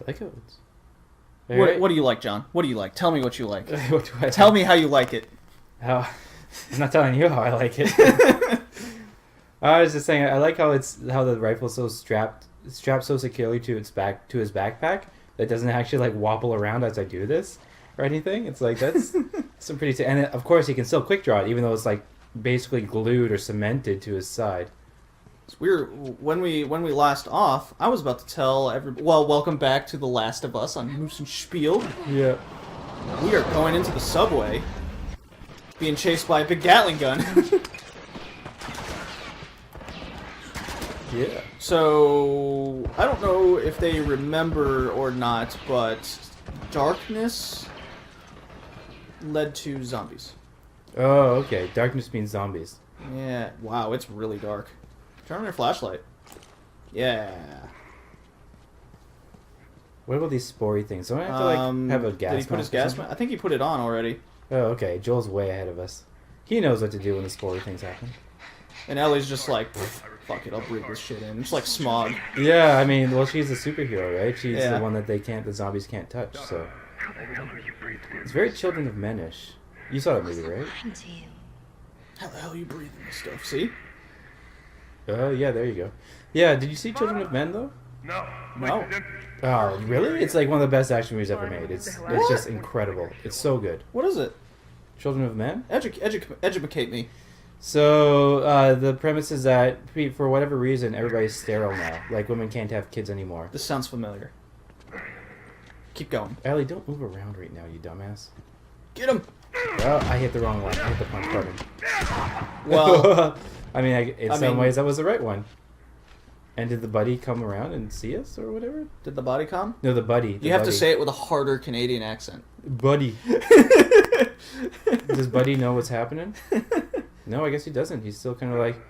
like oats. What do you like, John? What do you like? Tell me what you like. What do I Tell me how you like it. How? I'm not telling you how I like it. I was just saying I like how the rifle's so strapped so securely to his backpack that it doesn't actually like wobble around as I do this or anything. It's like that's some pretty and of course he can still quick draw it even though it's like basically glued or cemented to his side. When we last off, I was about to tell everybody. Well, welcome back to The Last of Us on Moosen Spiel. Yeah. We are going into the subway, being chased by a big Gatling gun. Yeah. So I don't know if they remember or not, but darkness led to zombies. Oh, okay. Darkness means zombies. Yeah. Wow, it's really dark. Turn on your flashlight. Yeah. What about these spory things? Don't I have to like have a gas? Did he put his gas mask? I think he put it on already. Oh, okay. Joel's way ahead of us. He knows what to do when the spory things happen. And Ellie's just like, fuck it, I'll breathe this shit in. It's like smog. Yeah, I mean, well, she's a superhero, right? She's Yeah. the one that the zombies can't touch. So it's very Children of Men-ish. You saw that movie, right? How the hell are you breathing this stuff? See? Oh, yeah, there you go. Yeah, did you see Children of Men, though? No. Oh, really? It's like one of the best action movies ever made. It's just incredible. It's so good. What is it? Children of Men? Educate me. So, the premise is that, for whatever reason, everybody's sterile now. Like, women can't have kids anymore. This sounds familiar. Keep going. Ellie, don't move around right now, you dumbass. Get him! Oh, I hit the wrong one. I hit the punch button. Well... I mean, in some ways, that was the right one. And did the buddy come around and see us or whatever? Did the body come? No, the buddy. You have to say it with a harder Canadian accent. Buddy. Does Buddy know what's happening? No, I guess he doesn't. He's still kind of like,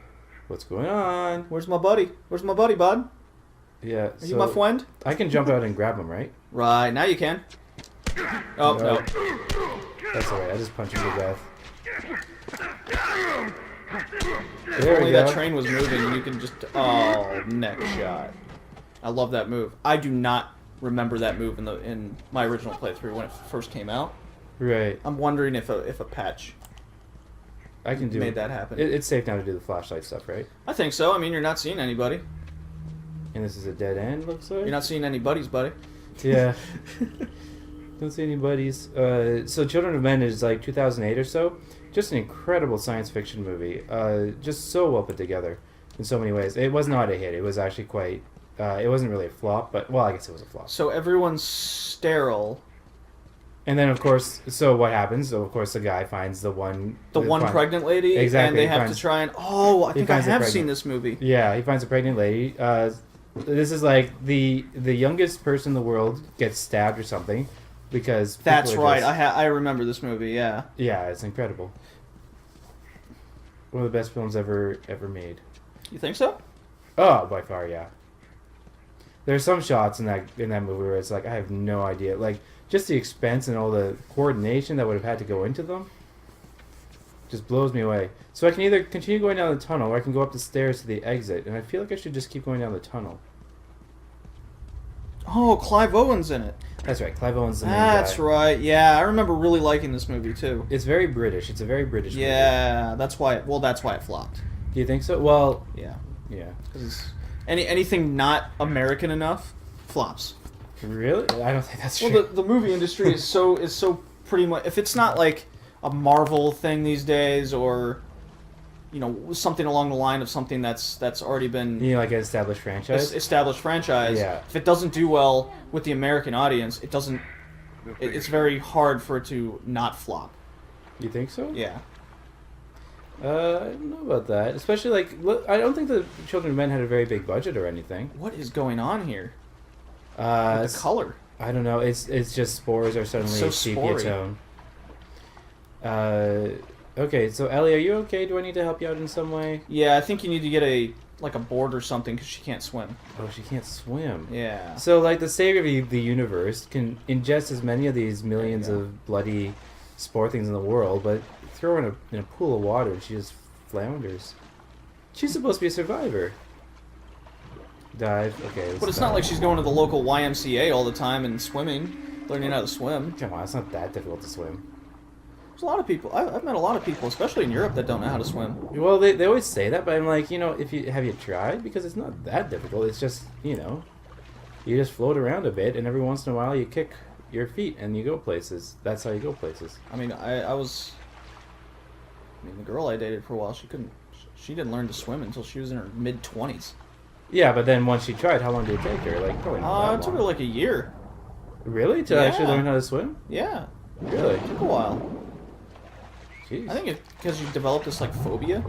what's going on? Where's my buddy? Where's my buddy, bud? Yeah. Are you my friend? I can jump out and grab him, right? Right, now you can. Oh, no. That's alright. I just punch him to death. If only that train was moving, you could just... Oh, neck shot. I love that move. I do not remember that move in my original playthrough when it first came out. Right. I'm wondering if a patch made that happen. It's safe now to do the flashlight stuff, right? I think so. I mean, you're not seeing anybody. And this is a dead end, looks like? You're not seeing any buddies, buddy. Yeah. Don't see any buddies. So Children of Men is like 2008 or so. Just an incredible science fiction movie. Just so well put together in so many ways. It was not a hit. It was actually quite... it wasn't really a flop, but... Well, I guess it was a flop. So everyone's sterile. And then, of course... So what happens? So, of course, the guy finds the one... The one pregnant lady? Exactly. And they have to try and... Oh, I think I have seen this movie. Yeah, he finds a pregnant lady. This is like the youngest person in the world gets stabbed or something. Because that's right. I remember this movie. Yeah. Yeah, it's incredible. One of the best films ever made. You think so? Oh, by far, yeah. There's some shots in that movie where it's like I have no idea, like just the expense and all the coordination that would have had to go into them. Just blows me away. So I can either continue going down the tunnel or I can go up the stairs to the exit, and I feel like I should just keep going down the tunnel. Oh, Clive Owen's in it. That's right, Clive Owen's the main guy. That's right. Yeah, I remember really liking this movie too. It's very British. It's a very British movie. Yeah, that's why. That's why it flopped. Do you think so? Well, yeah. Yeah. Because anything not American enough flops. Really? I don't think that's true. Well, the movie industry is so pretty much. If it's not like a Marvel thing these days, or something along the line of something that's already been like an established franchise. Yeah. If it doesn't do well with the American audience, it doesn't. It's very hard for it to not flop. You think so? Yeah. I don't know about that. Especially I don't think the Children of Men had a very big budget or anything. What is going on here? With the color. I don't know. It's just spores are suddenly so sepia tone. Okay, so Ellie, are you okay? Do I need to help you out in some way? Yeah, I think you need to get a board or something because she can't swim. Oh, she can't swim. Yeah. So the savior of the universe can ingest as many of these millions of bloody spore things in the world, but throw her in a pool of water and she just flounders. She's supposed to be a survivor. Dive. Okay. But it's not like she's going to the local YMCA all the time and swimming, learning how to swim. Come on, it's not that difficult to swim. There's a lot of people. I've met a lot of people, especially in Europe, that don't know how to swim. Well, they always say that, but I'm like, you know, have you tried? Because it's not that difficult. It's just, you know, you just float around a bit, and every once in a while you kick your feet and you go places. That's how you go places. I mean, the girl I dated for a while, she didn't learn to swim until she was in her mid-20s. Yeah, but then once she tried, how long did it take her? Like, probably not that It took her long. like a year. Really? To actually learn how to swim? Yeah. Really? It took a while. Jeez. I think it's because you develop this like phobia.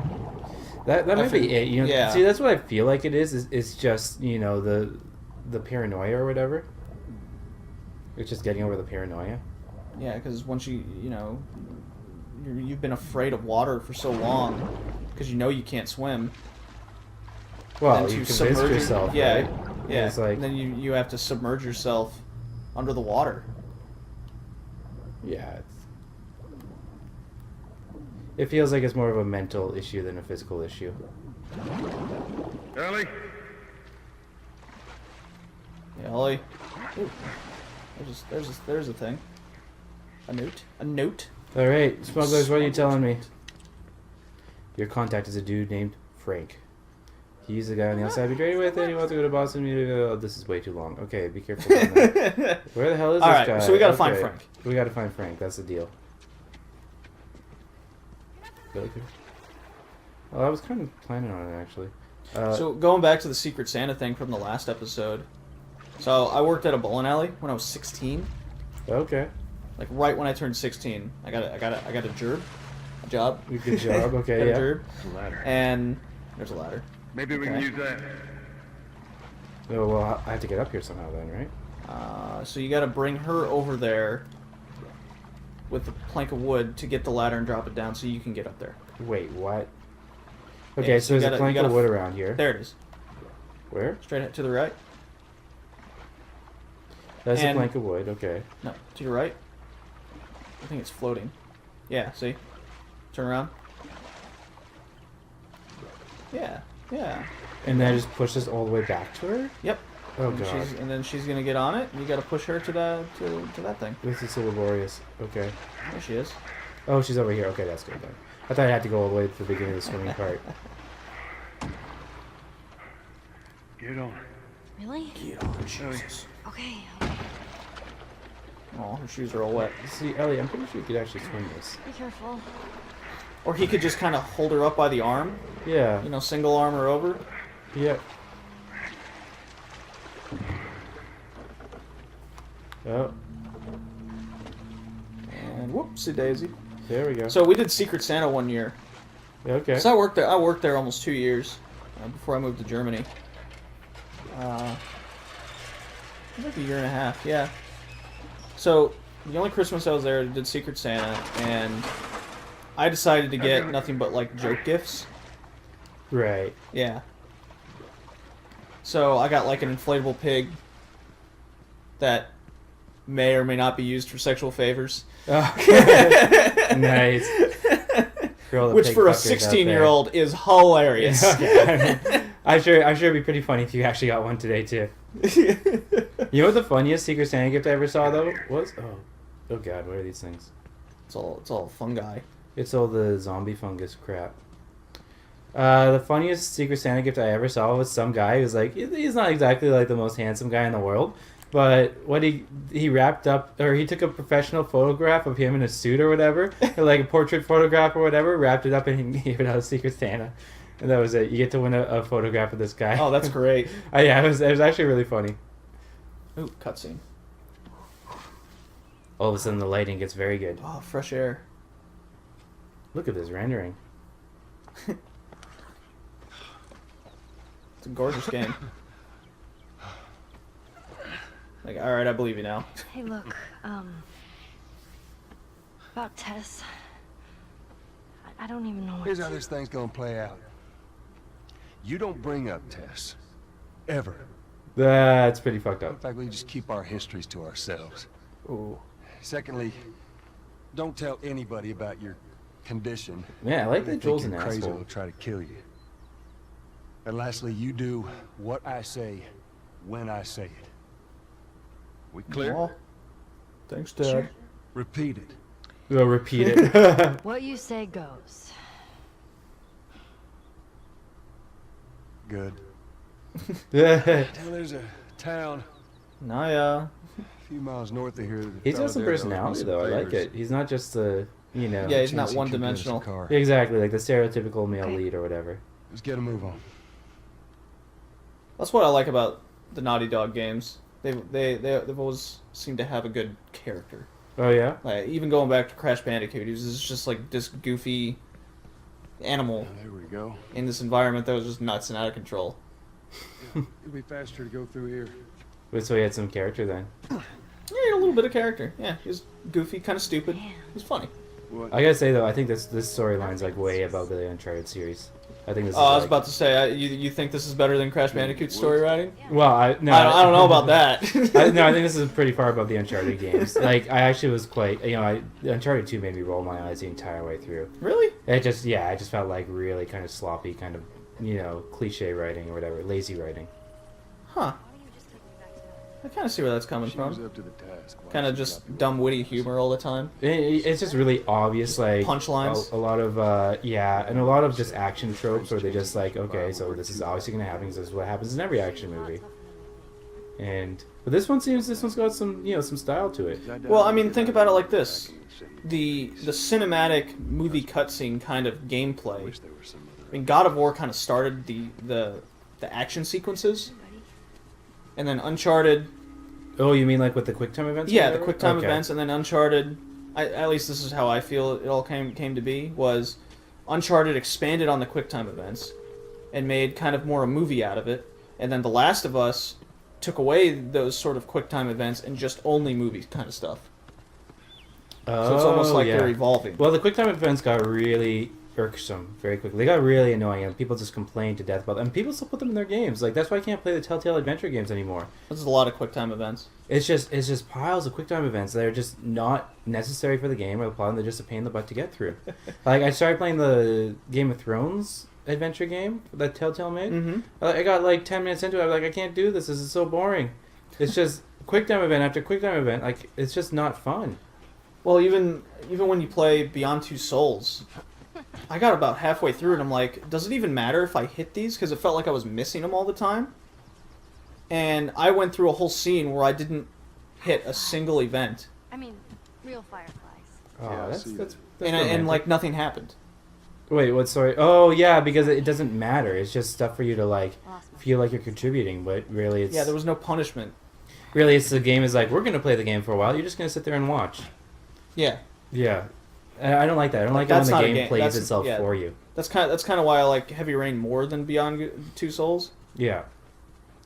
That might be it. You know, yeah. See, that's what I feel like it is. It's just, you know, the paranoia or whatever. It's just getting over the paranoia. Yeah, because once you've been afraid of water for so long, because you know you can't swim. Well, you convince yourself, yeah, right? Yeah. It's like, and then you have to submerge yourself under the water. yeah. It feels like it's more of a mental issue than a physical issue. Ellie? Yeah, Ollie. Ooh. There's a thing. A note. A note. All right, smugglers, what are you telling me? Your contact is a dude named Frank. He's the guy on the outside we traded with, and he wants to go to Boston. Oh, this is way too long. Okay, be careful. Where the hell is this guy? Alright, so we gotta find Frank. We gotta find Frank. That's the deal. Really good. Well, I was kind of planning on it, actually. So going back to the Secret Santa thing from the last episode. So I worked at a bowling alley when I was 16. Okay. Like right when I turned 16, I got a job. A job. Good job. Okay, Got yeah. a job. There's a ladder. And there's a ladder. Maybe we can Okay. use that. Oh, well, I have to get up here somehow then, right? So you got to bring her over there with a plank of wood to get the ladder and drop it down so you can get up there. Wait, what? Okay, Yeah, so so you there's a plank of wood around here. There it is. Where? Straight to the right. That's a And- plank of wood, okay. No, to your right. I think it's floating. Yeah, see? Turn around. Yeah, yeah. And then I just push this all the way back to her? Yep. Oh, and God. And then she's gonna get on it. And you gotta push her to that thing. This is so laborious. Okay. There she is. Oh, she's over here. Okay, that's good then. I thought I had to go all the way to the beginning of the swimming part. Get on. Really? Get on, Jesus. Okay. Oh, her shoes are all wet. See, Ellie, I'm pretty sure you could actually swim this. Be careful. Or he could just kind of hold her up by the arm. Yeah. You know, single arm her over. Yep. Oh, And whoopsie daisy. there we go. So we did Secret Santa one year. Okay. So I worked there almost 2 years before I moved to Germany. Like a year and a half, yeah. So the only Christmas I was there, I did Secret Santa, and I decided to get nothing but like joke gifts. Right. Yeah. So I got like an inflatable pig that may or may not be used for sexual favors. Okay. Nice. For all the Which pig for a fuckers out 16-year-old is hilarious. there. Yeah, I'm sure it'd be pretty funny if you actually got one today too. You know what the funniest Secret Santa gift I ever saw though was? Oh God, what are these things? It's all fungi. It's all the zombie fungus crap. The funniest Secret Santa gift I ever saw was some guy who's like, he's not exactly like the most handsome guy in the world, but what he wrapped up, or he took a professional photograph of him in a suit or whatever, or like a portrait photograph or whatever, wrapped it up and he gave it out as Secret Santa. And that was it. You get to win a photograph of this guy. Oh, that's great. Yeah, it was actually really funny. Ooh, cutscene. All of a sudden the lighting gets very good. Oh, fresh air. Look at this rendering. It's a gorgeous game. Like, alright, I believe you now. Hey, look, about Tess. I don't even know what Here's to... how this thing's gonna play out. You don't bring up Tess. Ever. That's pretty fucked In up. fact, we just keep our histories to ourselves. Ooh. Secondly, don't tell anybody about your condition. Yeah, I like They that think Joel's an you're crazy, asshole. will try to kill you. And lastly, you do what I say when I say it. We clear? Aw. Thanks, Dad. Repeat it. We'll repeat it. What you say goes. Good. He's Now there's a town Naya. a few miles north of here. got some personality though. I like it. He's not just the, you know. Yeah, he's not Chance he could get us a one-dimensional. car. Exactly, like the stereotypical male Okay. lead or whatever. Let's get a move on. That's what I like about the Naughty Dog games. They've always seemed to have a good character. Oh yeah. Like even going back to Crash Bandicoot, he was just like this goofy animal There we go. in this environment that was just nuts and out of control. It'll be faster to go through here. But so he had some character then. Yeah, he had a little bit of character. Yeah, he was goofy, kind of stupid. He was funny. What? I gotta say though, I think this storyline's like way above the Uncharted series. I think this. Oh, I is was about to say, you think this is better than Crash Bandicoot's story writing? Well, I no. I don't know about that. No, I think this is pretty far above the Uncharted games. Like, I actually was quite, the Uncharted 2 made me roll my eyes the entire way through. Really? It just, I just felt like really kind of sloppy, kind of, cliche writing or whatever, lazy writing. Huh. I kind of see where that's coming She was from. up to the task. Why Kind of she just got the- dumb, witty humor all the time. It's just really obvious, like Punchlines. A lot of, and a lot of just action tropes where they just like, okay, so this is obviously gonna happen because this is what happens in every action movie. But this one's got some, some style to it. Well, I mean, think about it like this: the cinematic movie cutscene kind of gameplay. Wish there was some other. I mean, God of War kind of started the action sequences, and then Uncharted. Oh, you mean like with the QuickTime events? or Yeah, the whatever? QuickTime Okay. events, and then Uncharted. At least this is how I feel it all came to be. Was Uncharted expanded on the QuickTime events, and made kind of more a movie out of it, and then The Last of Us took away those sort of QuickTime events and just only movie kind of stuff. So it's almost like they're evolving. Well, the QuickTime events got really irksome very quickly. They got really annoying, and people just complained to death about them. And people still put them in their games. Like, that's why I can't play the Telltale Adventure games anymore. There's a lot of QuickTime events. It's just piles of QuickTime events that are just not necessary for the game or the plot, and they're just a pain in the butt to get through. Like, I started playing the Game of Thrones adventure game that Telltale made. Mm-hmm. I got like 10 minutes into it. I was like, I can't do this. This is so boring. It's just QuickTime event after QuickTime event. Like, it's just not fun. Well, even when you play Beyond Two Souls, I got about halfway through and I'm like, does it even matter if I hit these? Because it felt like I was missing them all the time. And I went through a whole scene where I didn't hit a single event, I mean, real fireflies. Oh, Yeah, I that's, see that's, that. that's and romantic. like nothing happened. Wait, what story? Oh, yeah, because it doesn't matter. It's just stuff for you to, like, Lost my feel like you're contributing, but really it's... Yeah, there was no punishment. Really, it's the game is like, we're going to play the game for a while. You're just going to sit there and watch. Yeah, Yeah. And I don't like that. I don't like it That's when not the a game game. plays That's- itself yeah. for you. that's kind of why I like Heavy Rain more than Beyond Two Souls. Yeah.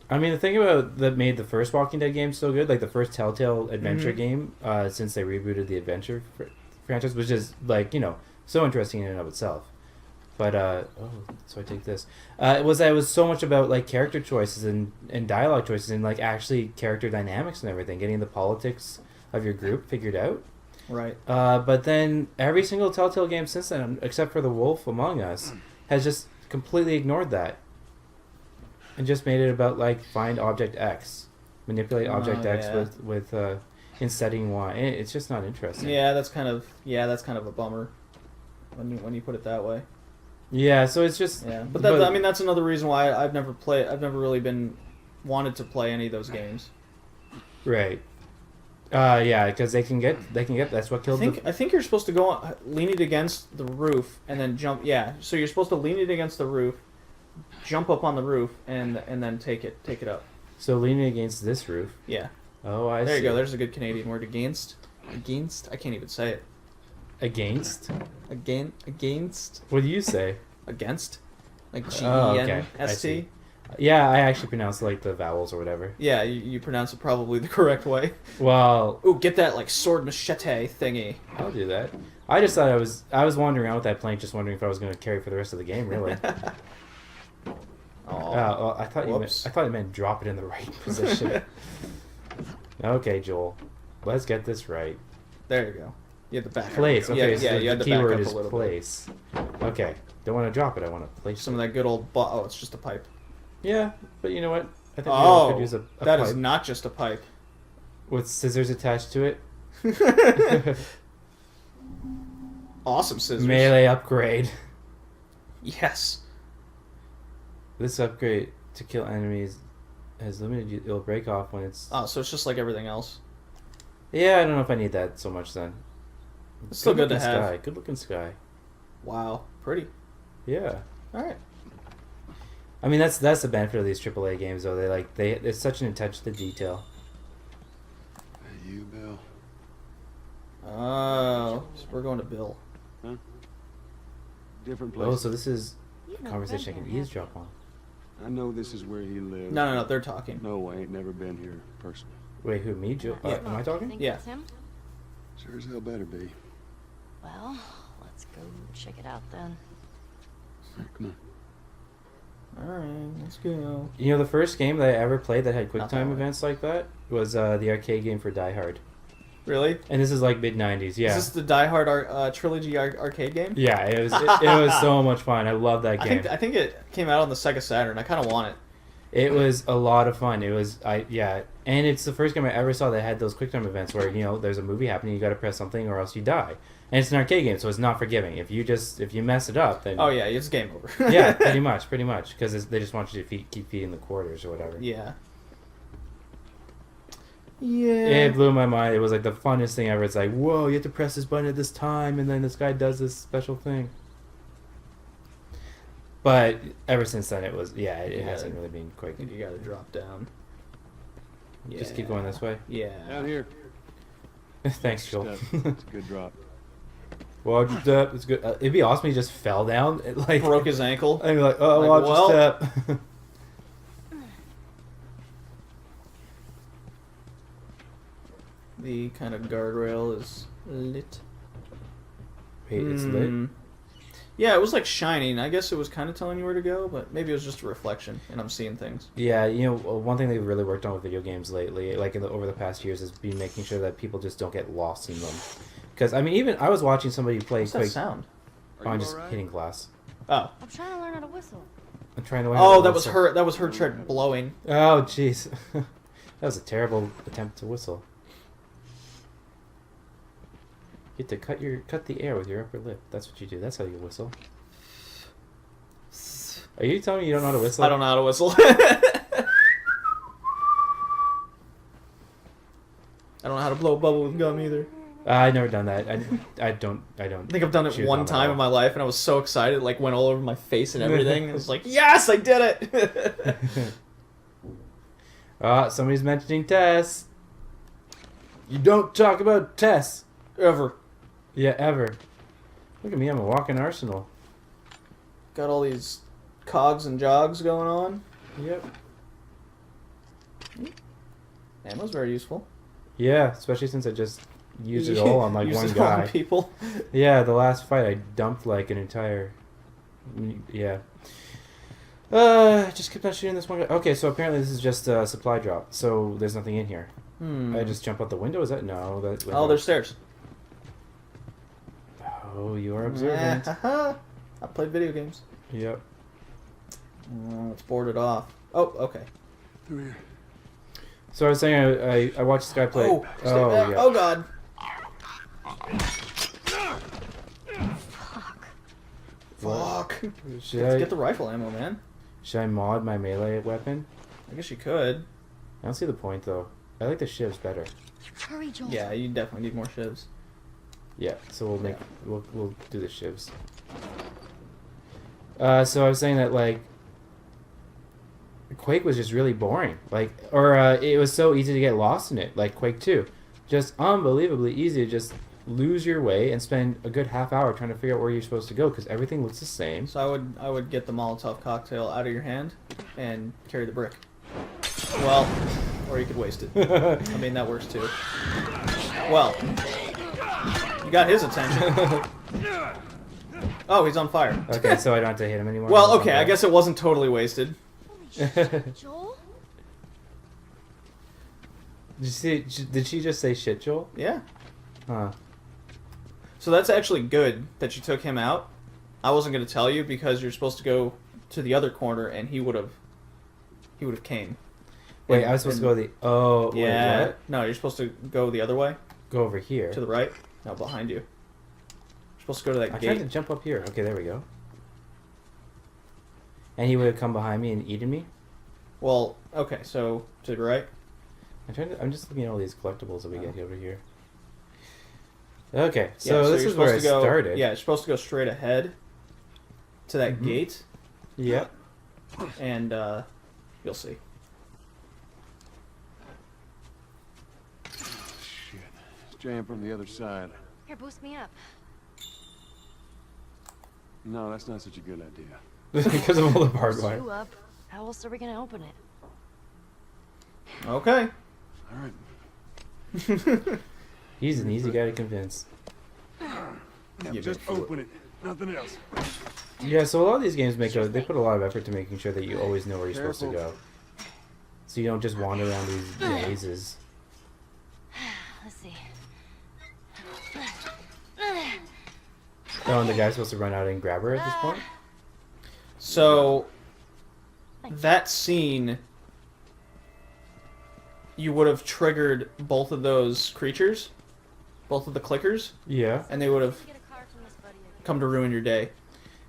I mean, the thing about that made the first Walking Dead game so good, like the first Telltale Adventure Mhm. game, since they rebooted the Adventure franchise, which is, like, so interesting in and of itself. But, so I take this. It was so much about, like, character choices and dialogue choices and, like, actually character dynamics and everything, getting the politics of your group figured out. Right. But then every single Telltale game since then, except for The Wolf Among Us, has just completely ignored that. And just made it about, like, find object X. Manipulate object X yeah. with in setting Y. It's just not interesting. Yeah, that's kind of a bummer when you put it that way. Yeah, so it's just... Yeah, but I mean that's another reason why I've never really been wanted to play any of those games. Right. Yeah, because they can get that's what killed I think you're supposed to lean it against the roof and then jump. Yeah, so you're supposed to lean it against the roof, jump up on the roof, and then take it up. So leaning against this roof. Yeah. Oh, I There see. you go. There's a good Canadian word. Against. I can't even say it. Against? Against. What do you say? Against. Like Oh, okay. I GENST. see. Yeah, I actually pronounce like the vowels or whatever. Yeah, you pronounce it probably the correct way. Well, Ooh, get that like sword machete thingy. I'll do that. I just thought I was wandering around with that plank, just wondering if I was going to carry for the rest of the game. Really. Oh. Well, I thought Whoops. it meant drop it in the right position. Okay, Joel, let's get this right. There you go. You had the back. Place. Okay, Yeah, so you had the to back keyword up is a little bit. place. Okay. Don't want to drop it. I want to place Some it. of that good old... Oh, it's just a pipe. Yeah, but you know what? I think we all could Oh, use a that pipe is not just a pipe. with scissors attached to it. Awesome scissors. Melee upgrade. Yes. This upgrade to kill enemies has limited. It'll break off when it's. Oh, so it's just like everything else. Yeah, I don't know if I need that so much then. It's still good to looking have. Sky. Good looking sky. Wow, pretty. Yeah. All right. I mean that's the benefit of these AAA games though. It's such an attention to detail. Hey, you, Bill. Oh, so we're going to Bill. Different place. Oh, so this is You've a never conversation I been can here, have eavesdrop on. I know this is where he lives. No, they're talking. No, I ain't never been here personally. Wait, who? Me, Joe? Yeah. Am I talking? Think Yeah. it's him? Sure as hell better be. Well, let's go check it out then. Come on. All right, let's go. You know, the first game that I ever played that had quick Not that time way. events like that was the arcade game for Die Hard. Really? And this is like mid '90s. Yeah. Is this the Die Hard trilogy arcade game? Yeah, it was so much fun. I love that I game. think it came out on the Sega Saturn. I kind of want it. It was a lot of fun. And it's the first game I ever saw that had those quick time events where there's a movie happening, you got to press something or else you die. And it's an arcade game, so it's not forgiving. If you mess it up, then Oh yeah, it's game over. yeah, pretty much, because they just want you to keep feeding the quarters or whatever. Yeah. It blew my mind. It was like the funnest thing ever. It's like, whoa, you have to press this button at this time, and then this guy does this special thing. But ever since then, it hasn't really been quick. You gotta drop down. Just keep going this way. Yeah. Down here. Thanks, Joel. Step. It's a good drop. Watch your step. It's good. It'd be awesome if he just fell down. Broke his ankle. I'd be like, oh, Like, watch well. your step. The kind of guardrail is lit. Wait, it's lit? Hmm. Yeah, it was like shining. I guess it was kind of telling you where to go, but maybe it was just a reflection, and I'm seeing things. Yeah, one thing they've really worked on with video games lately, like over the past years, has been making sure that people just don't get lost in them. Because, I mean, even I was watching somebody play What's that Quake. sound? Oh, I'm just hitting glass. Oh. I'm trying to learn how to whistle. I'm trying to learn. Oh, how to that was whistle. her. That was her trick blowing. Oh, jeez. That was a terrible attempt to whistle. You have to cut the air with your upper lip. That's what you do. That's how you whistle. Are you telling me you don't know how to whistle? I don't know how to whistle. I don't know how to blow a bubble with gum either. I've never done that. I don't. I think I've done it Shoot one on time that. in my life, and I was so excited, like went all over my face and everything. I was like, "Yes, I did it!" Somebody's mentioning Tess. You don't talk about Tess. Ever. Yeah, ever. Look at me, I'm a walking arsenal. Got all these cogs and jogs going on. Yep. Ammo's very useful. Yeah, especially since I just used it all on like Use one it all on guy. people. Yeah, the last fight I dumped like an entire... Yeah. Just kept on shooting this one guy. Okay, so apparently this is just a supply drop, so there's nothing in here. I just jump out the window, is that? No. Oh, there's stairs. Oh, you are observant. I played video games. Yep. It's boarded off. Oh, okay. Through here. So I was saying I watched this guy play... Oh, stay oh, back. yeah. Oh, God. Fuck. Should Get the rifle ammo, man. Should I mod my melee weapon? I guess you could. I don't see the point though. I like the shivs better. Hurry, Joel. Yeah, you definitely need more shivs. Yeah, so we'll do the shivs. So I was saying that like Quake was just really boring. It was so easy to get lost in it. Like Quake 2, just unbelievably easy to just lose your way and spend a good half hour trying to figure out where you're supposed to go because everything looks the same. So I would get the Molotov cocktail out of your hand and carry the brick. Well, or you could waste it. I mean, that works too. Well, you got his attention. Oh, he's on fire. Okay, so I don't have to hit him anymore. Well, okay, I guess it wasn't totally wasted. Holy shit, Joel? Did she just say shit, Joel? Yeah. Huh. So that's actually good that you took him out, I wasn't going to tell you because you're supposed to go to the other corner, and he would have came. Wait, I was supposed to go the... Oh, Yeah. wait, what? No, you're supposed to go the other way. Go over here. To the right. No, behind you. You're supposed to go to that I gate. tried to jump up here. Okay, there we go. And he would have come behind me and eaten me? Well, okay, so to the right. I'm just looking at all these collectibles that we get over here. Okay, so, Yeah, this you're is where I supposed to go, started. Yeah, you're supposed to go straight ahead to that Mhm. gate, Yep. and you'll see. Shit. It's jammed from the other side. Here, boost me up. No, that's not such a good idea. Because of all the barbed Boost wire. you up. How else are we gonna open it? Okay. All right. He's an easy guy to convince. Now, You just may feel open it. Nothing else. Yeah, so a lot of these games they put a lot of effort to making sure that you always know where you're supposed to go. So you don't just wander around these mazes. Let's see. Oh, and the guy's supposed to run out and grab her at this point? So that scene, you would have triggered both of those creatures, both of the clickers, Yeah. and they would have Get a card from this buddy again. come to ruin your day.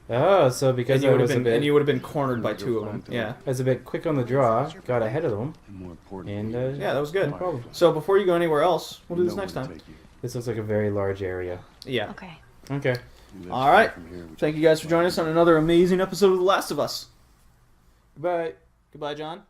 Oh, so because And you I would have was been cornered by Go two of find them. them. Yeah. I was a bit quick on the draw, got ahead of them, And more important. and Yeah, that was good. no problem. So before you go anywhere else, we'll do this next time. This looks like a very large area. Yeah. Okay. Okay. All right. Thank you guys for joining us on another amazing episode of The Last of Us. Bye. Goodbye, John.